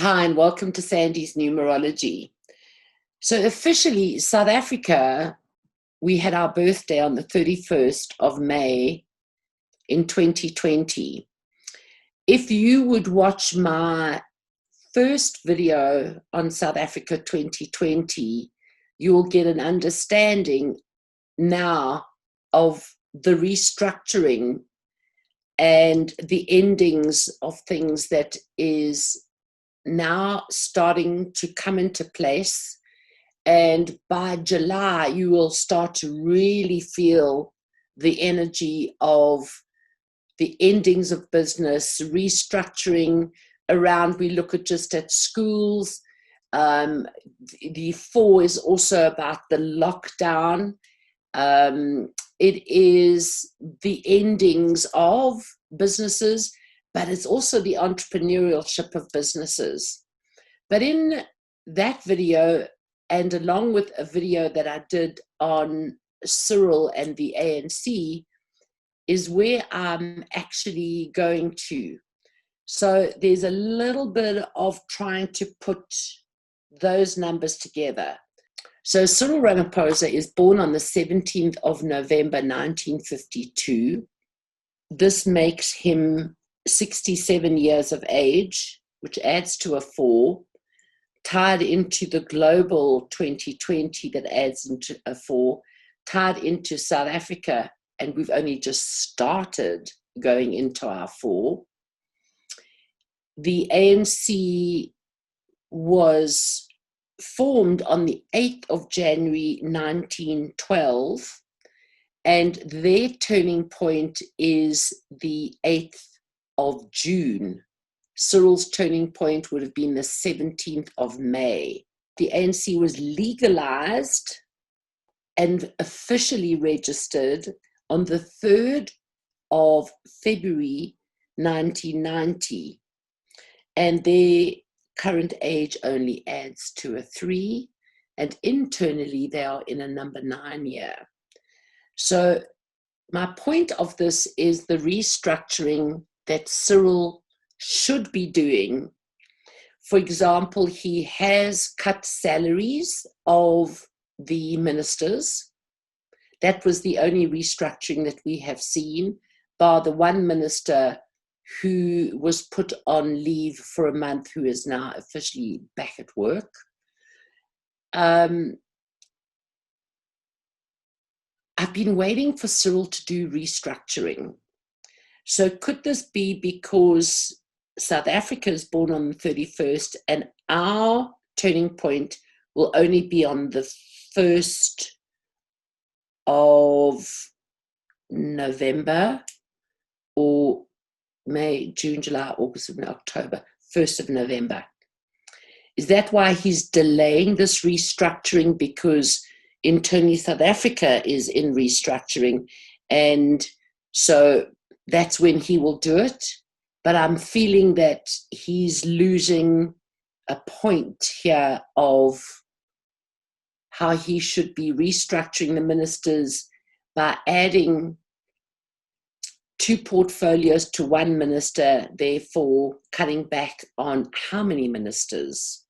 Hi, and welcome to Sandy's Numerology. So officially, South Africa, we had our birthday on the 31st of May in 2020. If you would watch my first video on South Africa 2020, you'll get an understanding now of the restructuring and the endings of things that is now starting to come into place. And by July, you will start to really feel the energy of the endings of business, restructuring around. We look at just at schools. The 4 is also about the lockdown. It is the endings of businesses, but it's also the entrepreneurship of businesses. But in that video, and along with a video that I did on Cyril and the ANC, is where I'm actually going to. So there's a little bit of trying to put those numbers together. So Cyril Ramaphosa is born on the 17th of November, 1952. This makes him 67 years of age, which adds to a 4, tied into the global 2020 that adds into a 4, tied into South Africa, and we've only just started going into our 4. The ANC was formed on the 8th of January 1912, and their turning point is the 8th of June. Cyril's turning point would have been the 17th of May. The ANC was legalized and officially registered on the 3rd of February 1990. And their current age only adds to a 3. And internally, they are in a number 9 year. So my point of this is the restructuring that Cyril should be doing. For example, he has cut salaries of the ministers. That was the only restructuring that we have seen, bar the one minister who was put on leave for a month, who is now officially back at work. I've been waiting for Cyril to do restructuring. So could this be because South Africa is born on the 31st and our turning point will only be on the 1st of November, or May, June, July, August, and October, 1st of November? Is that why he's delaying this restructuring? Because internally South Africa is in restructuring, and so that's when he will do it. But I'm feeling that he's losing a point here of how he should be restructuring the ministers by adding 2 portfolios to 1 minister, therefore cutting back on how many ministers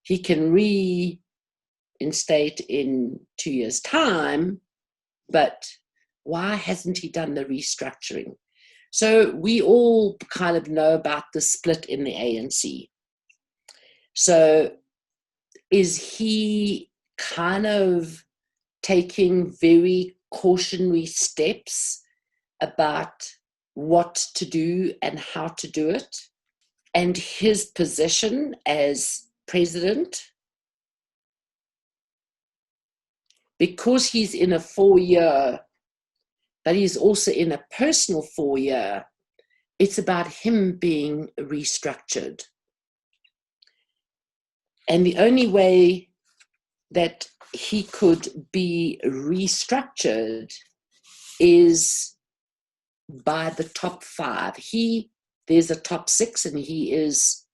he can reinstate in 2 years' time. But why hasn't he done the restructuring? So we all kind of know about the split in the ANC. So is he kind of taking very cautionary steps about what to do and how to do it? And his position as president, because he's in a 4-year, but he's also in a personal 4-year, it's about him being restructured. And the only way that he could be restructured is by the top 5. There's a top 6, and he is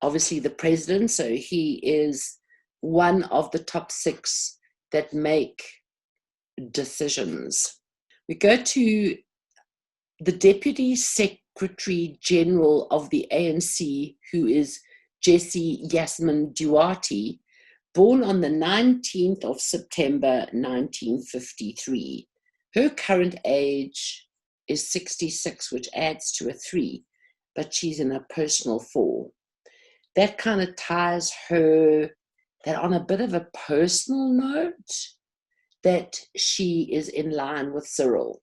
obviously the president, so he is one of the top 6 that make decisions. We go to the Deputy Secretary General of the ANC, who is Jessie Duarte, born on the 19th of September 1953. Her current age is 66, which adds to a 3, but she's in a personal 4. That kind of ties her that on a bit of a personal note, that she is in line with Cyril.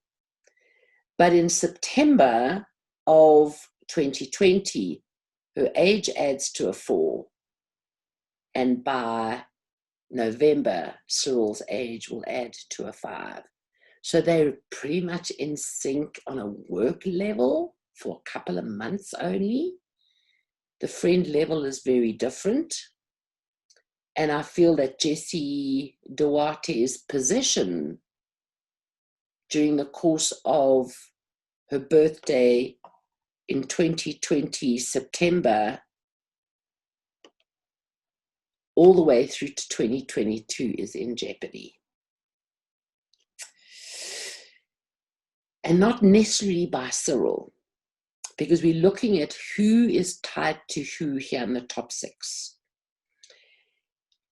But in September of 2020, her age adds to a 4. And by November, Cyril's age will add to a 5. So they're pretty much in sync on a work level for a couple of months only. The friend level is very different. And I feel that Jessie Duarte's position during the course of her birthday in 2020 September all the way through to 2022 is in jeopardy. And not necessarily by Cyril, because we're looking at who is tied to who here in the top 6.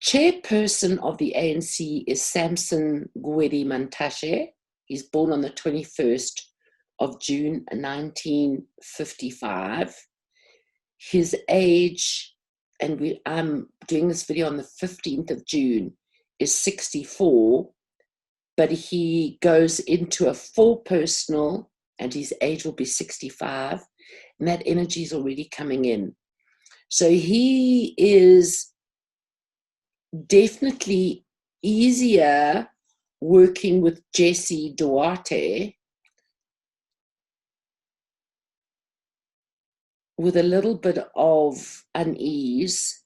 Chairperson of the ANC is Samson Gwede Mantashe. He's born on the 21st of June 1955. His age, and I'm doing this video on the 15th of June, is 64, but he goes into a 4 personal, and his age will be 65, and that energy is already coming in. So he is definitely easier working with Jessie Duarte with a little bit of unease,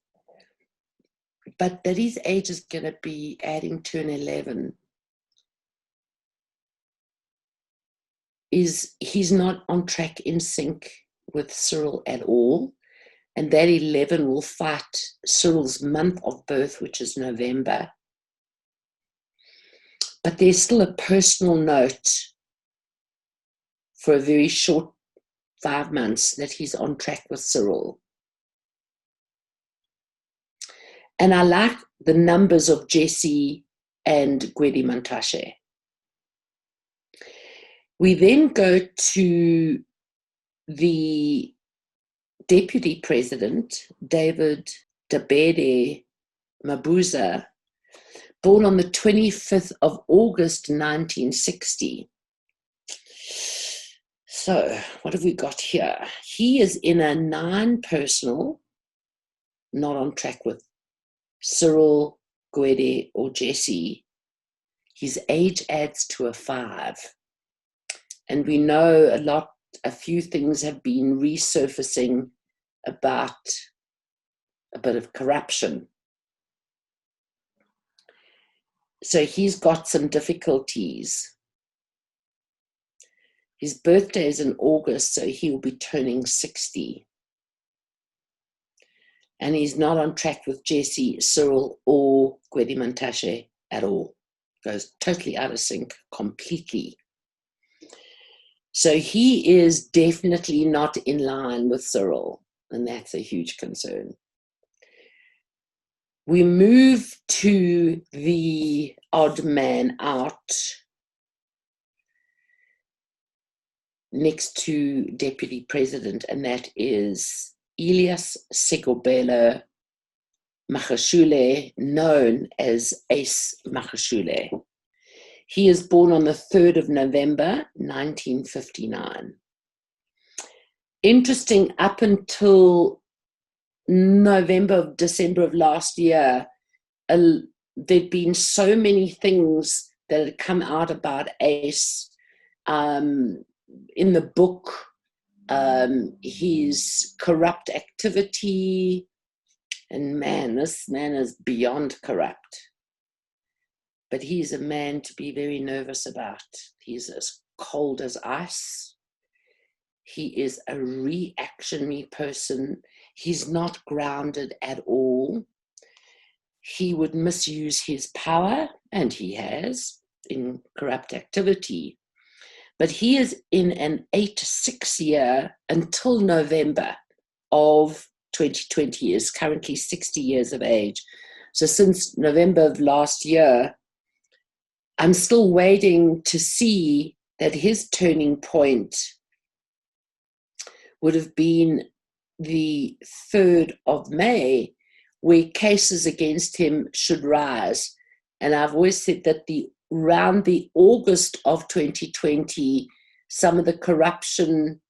but that his age is going to be adding to an 11. He's not on track in sync with Cyril at all. And that 11 will fight Cyril's month of birth, which is November. But there's still a personal note for a very short 5 months that he's on track with Cyril. And I like the numbers of Jessie and Gwede Mantashe. We then go to the Deputy President, David Dabede Mabuza, born on the 25th of August 1960. So what have we got here? He is in a 9 personal, not on track with Cyril, Gwede, or Jessie. His age adds to a 5. And we know a few things have been resurfacing about a bit of corruption. So he's got some difficulties. His birthday is in August, so he will be turning 60. And he's not on track with Jessie, Cyril, or Gwede Mantashe at all. Goes totally out of sync, completely. So he is definitely not in line with Cyril, and that's a huge concern. We move to the odd man out next to Deputy President, and that is Elias Segobelo Magashule, known as Ace Magashule. He is born on the 3rd of November, 1959. Interesting, up until December of last year, there'd been so many things that had come out about Ace. In the book, his corrupt activity, and man, this man is beyond corrupt. But he's a man to be very nervous about. He's as cold as ice. He is a reactionary person. He's not grounded at all. He would misuse his power, and he has, in corrupt activity. But he is in an 8-6 year until November of 2020 is currently 60 years of age. So since November of last year, I'm still waiting to see that his turning point would have been the 3rd of May, where cases against him should rise. And I've always said that around the August of 2020, some of the corruption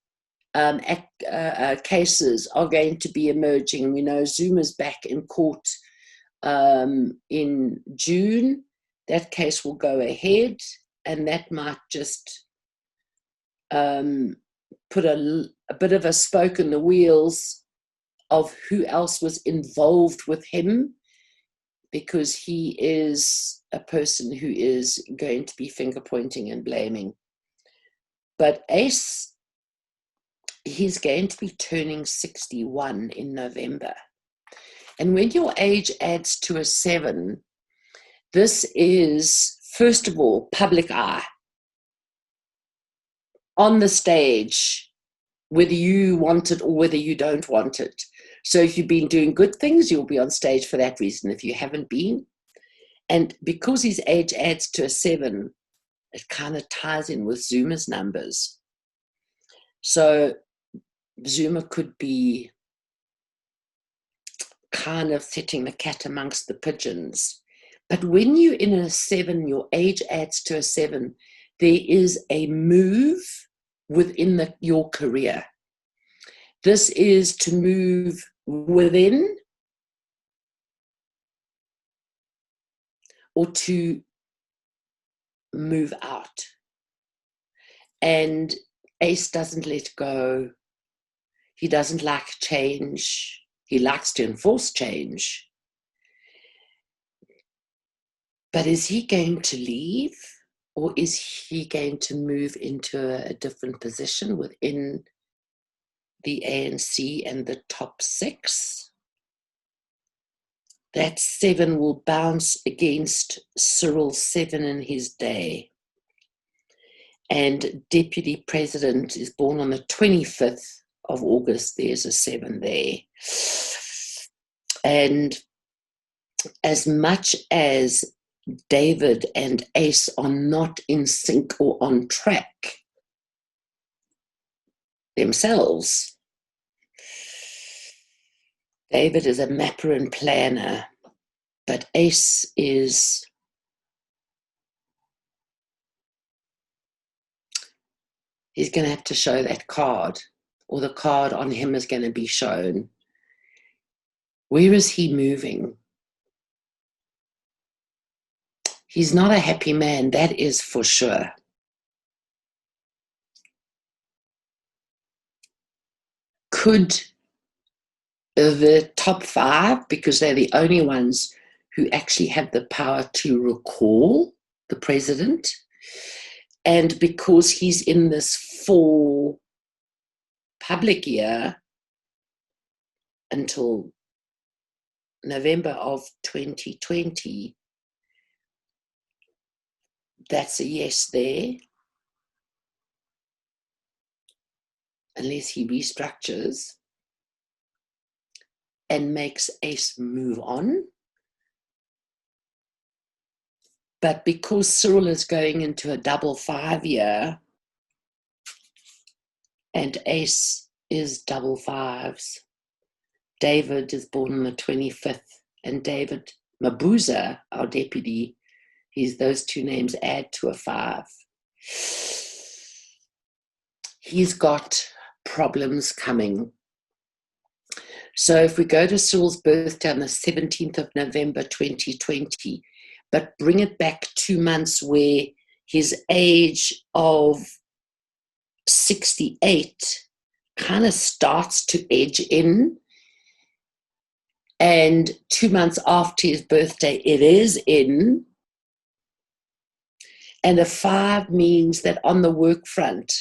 cases are going to be emerging. We know Zuma's back in court in June. That case will go ahead, and that might just put a bit of a spoke in the wheels of who else was involved with him, because he is a person who is going to be finger pointing and blaming. But Ace, he's going to be turning 61 in November. And when your age adds to a 7, this is, first of all, public eye. On the stage, whether you want it or whether you don't want it. So if you've been doing good things, you'll be on stage for that reason. If you haven't been, and because his age adds to a 7, it kind of ties in with Zuma's numbers. So Zuma could be kind of setting the cat amongst the pigeons. But when you're in a 7, your age adds to a 7, there is a move within your career. This is to move within or to move out. And Ace doesn't let go. He doesn't like change. He likes to enforce change. But is he going to leave, or is he going to move into a different position within the ANC and the top 6? That 7 will bounce against Cyril's 7 in his day. And Deputy President is born on the 25th of August. There's a 7 there. And as much as David and Ace are not in sync or on track themselves, David is a mapper and planner, but Ace is he's going to have to show that card, or the card on him is going to be shown. Where is he moving? He's not a happy man, that is for sure. Could the top 5, because they're the only ones who actually have the power to recall the president, and because he's in this full public year until November of 2020, that's a yes there, unless he restructures and makes Ace move on. But because Cyril is going into a double 5 year, and Ace is double 5s, David is born on the 25th, and David Mabuza, our deputy, those 2 names add to a 5. He's got problems coming. So if we go to Cyril's birthday on the 17th of November 2020, but bring it back 2 months where his age of 68 kind of starts to edge in, and 2 months after his birthday it is in, and a 5 means that on the work front,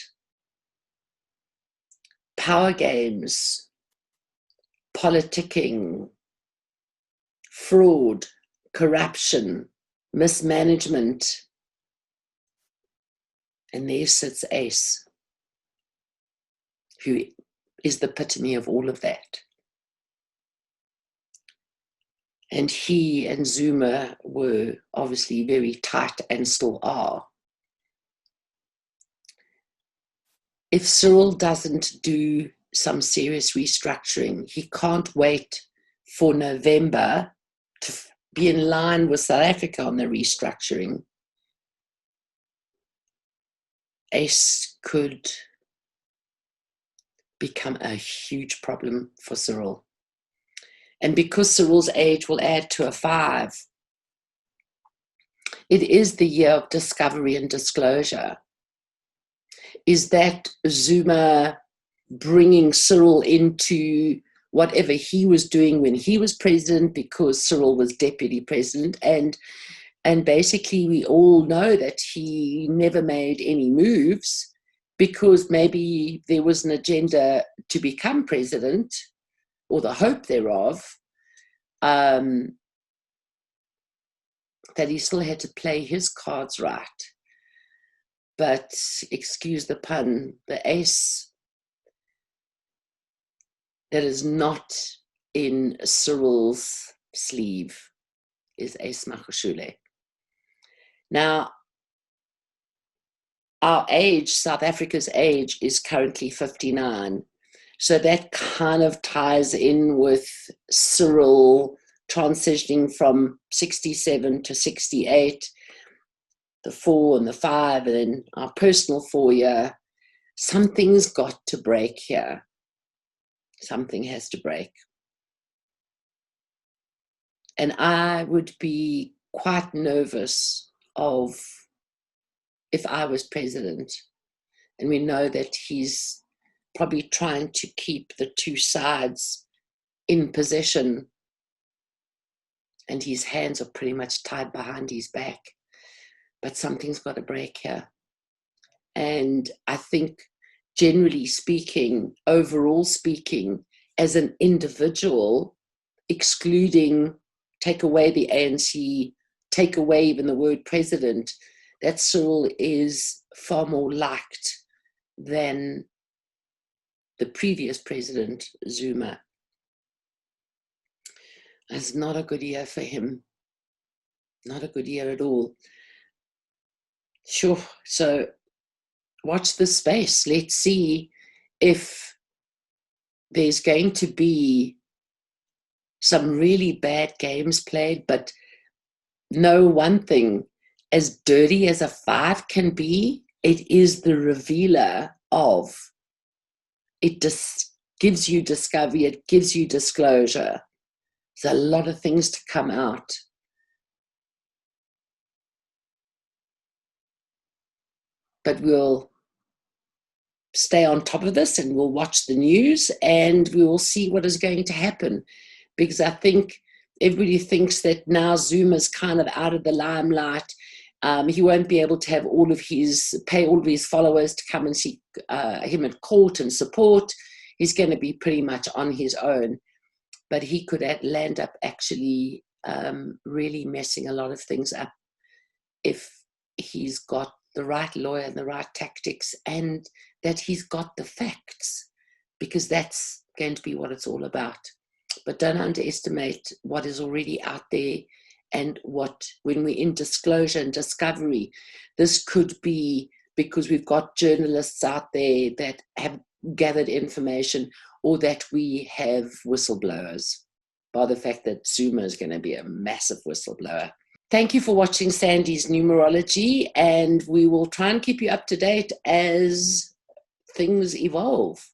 power games, politicking, fraud, corruption, mismanagement, and there sits Ace, who is the epitome of all of that. And he and Zuma were obviously very tight and still are. If Cyril doesn't do some serious restructuring, he can't wait for November to be in line with South Africa on the restructuring. Ace could become a huge problem for Cyril. And because Cyril's age will add to a 5, it is the year of discovery and disclosure. Is that Zuma bringing Cyril into whatever he was doing when he was president, because Cyril was deputy president, and basically we all know that he never made any moves because maybe there was an agenda to become president, or the hope thereof, that he still had to play his cards right. But excuse the pun, the ace that is not in Cyril's sleeve is Ace Magashule. Now, our age, South Africa's age, is currently 59. So that kind of ties in with Cyril transitioning from 67 to 68, the 4 and the 5, and then our personal 4-year. Something's got to break here. Something has to break. And I would be quite nervous of if I was president. And we know that he's probably trying to keep the two sides in possession, and his hands are pretty much tied behind his back. But something's got to break here. And I think, generally speaking, overall speaking, as an individual, excluding, take away the ANC, take away even the word president, that Cyril is far more liked than the previous president, Zuma. It's not a good year for him. Not a good year at all. Sure. So watch this space. Let's see if there's going to be some really bad games played, but know one thing, as dirty as a 5 can be, it is the revealer of. It just gives you discovery, it gives you disclosure. There's a lot of things to come out. But we'll stay on top of this and we'll watch the news and we will see what is going to happen. Because I think everybody thinks that now Zuma's kind of out of the limelight. He won't be able to have pay all of his followers to come and see him at court and support. He's going to be pretty much on his own. But he could land up actually really messing a lot of things up if he's got the right lawyer and the right tactics, and that he's got the facts, because that's going to be what it's all about. But don't underestimate what is already out there, and when we're in disclosure and discovery, this could be because we've got journalists out there that have gathered information, or that we have whistleblowers, by the fact that Zuma is going to be a massive whistleblower. Thank you for watching Sandy's Numerology, and we will try and keep you up to date as things evolve.